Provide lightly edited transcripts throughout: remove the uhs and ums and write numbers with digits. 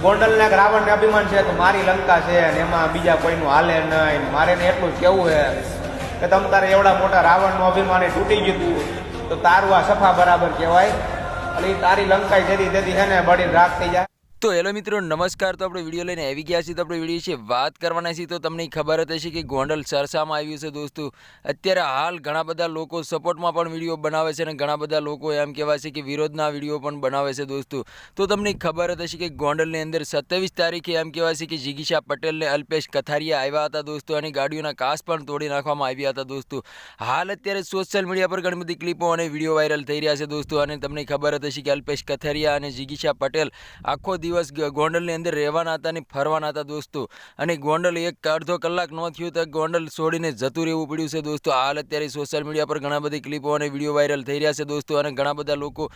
ગોંડલના એક રાવણને અભિમાન છે કે મારી લંકા છે અને એમાં બીજા કોઈનું હાલે નહીં. મારે ને એટલું જ કેવું છે કે તમ તારે એવડા મોટા રાવણનું અભિમાન તૂટી ગયું તો તારું આ સફા બરાબર કહેવાય. એટલે તારી લંકાઈ જેથી તેથી છે ને બળી રાખ થઈ જાય. તો હેલો મિત્રો નમસ્કાર. તો આપણે વિડીયો લઈને આવી ગયા છીએ. તો આપણે વિડીયો વિશે વાત કરવાના છીએ. તો તમને ખબર જ હશે કે ગોંડલ ચર્ચામાં આવ્યું છે દોસ્તો. અત્યારે હાલ ઘણા બધા લોકો સપોર્ટમાં પણ વિડીયો બનાવે છે અને ઘણા બધા લોકો એમ કહેવાય છે કે વિરોધના વિડીયો પણ બનાવે છે દોસ્તો. તો તમને ખબર જ હશે કે ગોંડલની અંદર 27 તારીખે એમ કહેવાય છે કે જિગીશા પટેલને અલ્પેશ કથારિયા આવ્યા હતા દોસ્તો અને ગાડીઓના કાચ પણ તોડી નાખવામાં આવ્યા હતા દોસ્તો. હાલ અત્યારે સોશિયલ મીડિયા પર ઘણી બધી ક્લિપો અને વિડીયો વાયરલ થઈ રહ્યા છે દોસ્તો. અને તમને ખબર જ હશે કે અલ્પેશ કથારિયા અને જિગીશા પટેલ આખો દિવસ ગોંડલની અંદર રહેવાના હતા અને ફરવાના હતા દોસ્તો. અને ગોંડલ એક અડધો કલાક ન થયું તો ગોંડલ છોડીને જતું રહેવું પડ્યું છે દોસ્તો. હાલ અત્યારે સોશિયલ મીડિયા પર ઘણા બધી ક્લિપો અને વિડીયો વાયરલ થઈ રહ્યા છે દોસ્તો. અને ઘણા બધા લોકો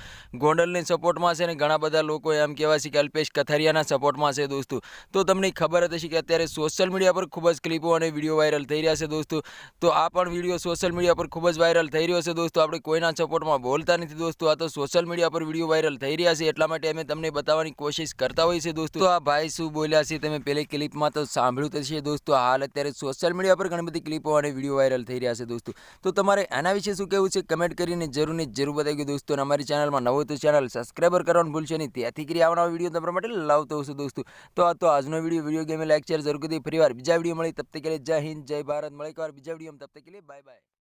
ગોંડલની સપોર્ટમાં છે અને ઘણા બધા લોકો એમ કહેવાય છે કે અલ્પેશ કથારિયાના સપોર્ટમાં છે દોસ્તો. તો તમને ખબર જ હશે કે અત્યારે સોશિયલ મીડિયા પર ખૂબ જ ક્લિપો અને વિડીયો વાયરલ થઈ રહ્યા છે દોસ્તો. તો આ પણ વિડીયો સોશિયલ મીડિયા પર ખૂબ જ વાયરલ થઈ રહ્યો છે દોસ્તો. આપણે કોઈના સપોર્ટમાં બોલતા નથી દોસ્તો. આ તો સોશિયલ મીડિયા પર વિડીયો વાયરલ થઈ રહ્યા છે એટલા માટે અમે તમને બતાવવાની કોશિશ કરતા હોય છે દોસ્તો. તો આ ભાઈ શું બોલ્યા છે તમે પેલી ક્લિપમાં તો સાંભળ્યું તો છે દોસ્તો. હાલ અત્યારે સોશિયલ મીડિયા પર ઘણી બધી ક્લિપો અને વિડીયો વાયરલ થઈ રહ્યા છે દોસ્તો. તો તમારે આના વિશે શું કહેવું છે કમેન્ટ કરીને જરૂર બતાવી દોસ્તો. અને અમારી ચેનલમાં નવો તો ચેનલ સબસ્ક્રાઈબર કરવાનું ભૂલશો નહીં. ત્યાંથી કરી આવવાનો વિડીયો તમારા માટે લાવતો હશું દોસ્તો. તો આજનો વિડીયો ગેમ લાઈક શેર જરૂર કરી. ફરીવાર બીજા વિડીયો મળી તબ તક કે લીએ જય હિન્દ જય ભારત. મળે એકવાર બીજા વિડીયો તબ તક કે લીએ બાય બાય.